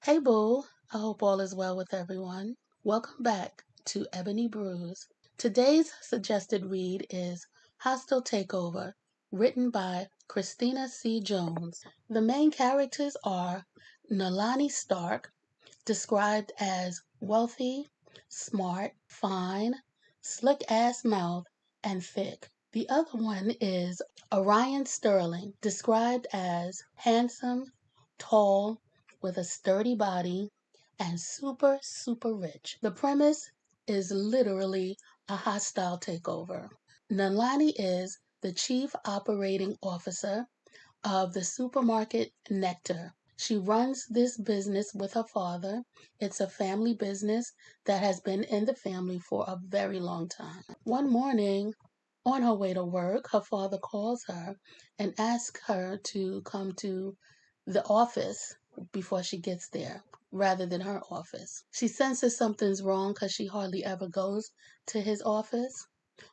Hey boo, I hope all is well with everyone. Welcome back to Ebony Brews. Today's suggested read is Hostile Takeover, written by Christina C Jones. The main characters are Nalani Stark, described as wealthy, smart, fine, slick ass mouth, and thick. The other one is Orion Sterling, described as handsome, tall, with a sturdy body, and super, super rich. The premise is literally a hostile takeover. Nalani is the chief operating officer of the supermarket Nectar. She runs this business with her father. It's a family business that has been in the family for a very long time. One morning, on her way to work, her father calls her and asks her to come to the office before she gets there rather than her office. She senses something's wrong because she hardly ever goes to his office.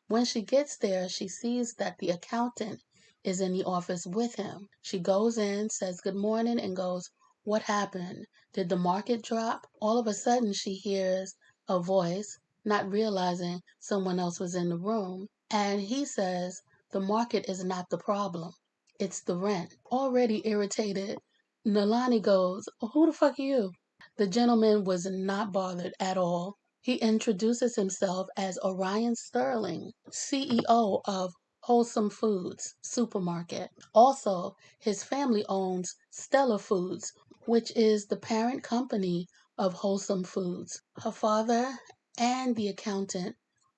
When she gets there, she sees that the accountant is in the office with him. She goes in, says good morning, and goes, "What happened? Did the market drop?" All of a sudden, she hears a voice, not realizing someone else was in the room. And he says, "The market is not the problem. It's the rent." Already irritated, Nalani goes, "Who the fuck are you?" The gentleman was not bothered at all. He introduces himself as Orion Sterling, CEO of Wholesome Foods Supermarket. Also, his family owns Stella Foods, which is the parent company of Wholesome Foods. Her father and the accountant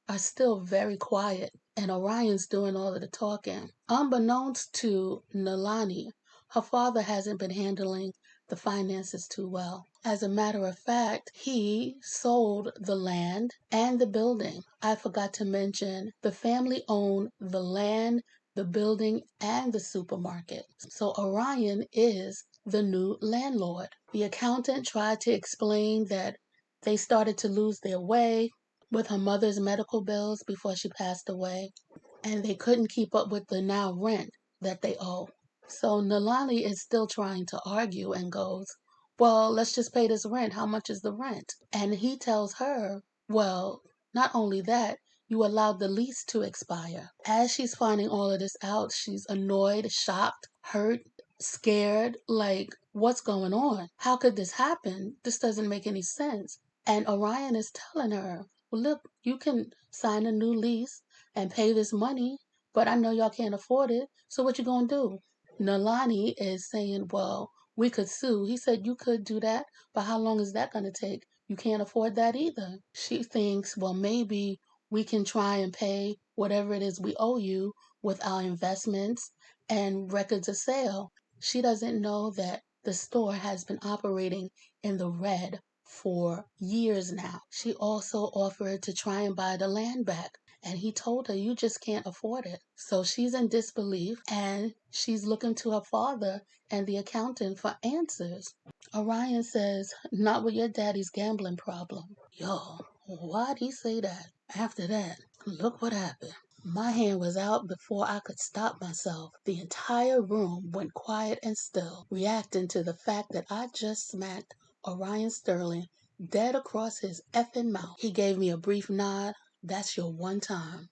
are still very quiet, and Orion's doing all of the talking. Unbeknownst to Nalani, her father hasn't been handling the finances too well. As a matter of fact, he sold the land and the building. I forgot to mention the family owned the land, the building, and the supermarket. So Orion is the new landlord. The accountant tried to explain that they started to lose their way with her mother's medical bills before she passed away, and they couldn't keep up with the now rent that they owe. So Nalani is still trying to argue and goes, "Well, let's just pay this rent. How much is the rent?" And he tells her, "Well, not only that, you allowed the lease to expire." As she's finding all of this out, she's annoyed, shocked, hurt, scared, like, what's going on? How could this happen? This doesn't make any sense. And Orion is telling her, "Well, look, you can sign a new lease and pay this money, but I know y'all can't afford it, so what you gonna do?" Nalani is saying, "Well, we could sue." He said, "You could do that, but how long is that going to take? You can't afford that either." She thinks, "Well, maybe we can try and pay whatever it is we owe you with our investments and records of sale." She doesn't know that the store has been operating in the red for years now. She also offered to try and buy the land back, and he told her, "You just can't afford it." So she's in disbelief, and she's looking to her father and the accountant for answers. Orion says, "Not with your daddy's gambling problem." Yo, why'd he say that? After that, look what happened. My hand was out before I could stop myself. The entire room went quiet and still, reacting to the fact that I just smacked Orion Sterling dead across his effing mouth. He gave me a brief nod. "That's your one time."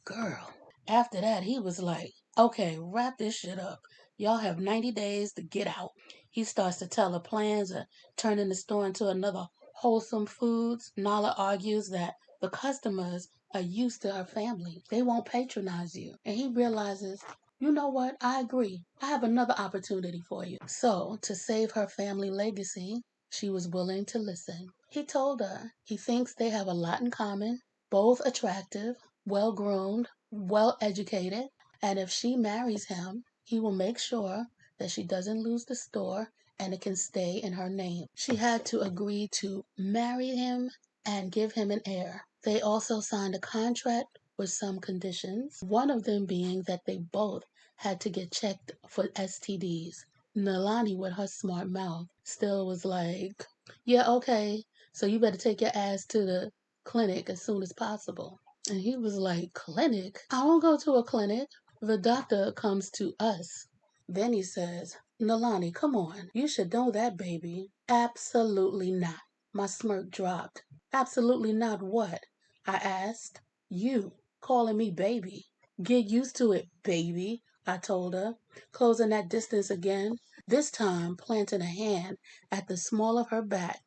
Girl. After that, he was like, "Okay, wrap this shit up. Y'all have 90 days to get out." He starts to tell her plans of turning the store into another Wholesome Foods. Nala argues that the customers are used to her family. They won't patronize you. And he realizes, you know what? I agree. I have another opportunity for you. So, to save her family legacy, she was willing to listen. He told her he thinks they have a lot in common, both attractive, well groomed, well educated, and if she marries him, he will make sure that she doesn't lose the store and it can stay in her name. She had to agree to marry him and give him an heir. They also signed a contract with some conditions, one of them being that they both had to get checked for STDs. Nalani, with her smart mouth, still was like, "Yeah, okay, so you better take your ass to the clinic as soon as possible." And he was like, "Clinic? I don't go to a clinic. The doctor comes to us. Then he says, Nalani, come on. You should know that, baby. Absolutely not. My smirk dropped. Absolutely not what? I asked. You calling me baby. Get used to it, baby, I told her, closing that distance again, this time planting a hand at the small of her back.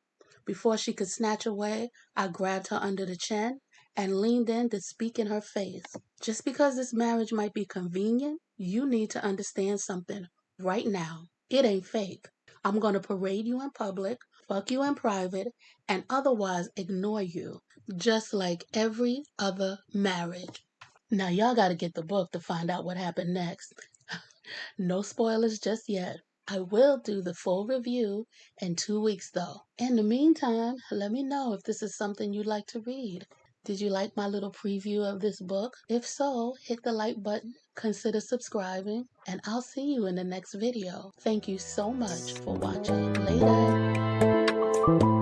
Before she could snatch away, I grabbed her under the chin and leaned in to speak in her face. Just because this marriage might be convenient, you need to understand something right now. It ain't fake. I'm gonna parade you in public, fuck you in private, and otherwise ignore you, just like every other marriage. Now, y'all gotta get the book to find out what happened next. No spoilers just yet. I will do the full review in 2 weeks though. In the meantime, let me know if this is something you'd like to read. Did you like my little preview of this book? If so, hit the like button, consider subscribing, and I'll see you in the next video. Thank you so much for watching. Later.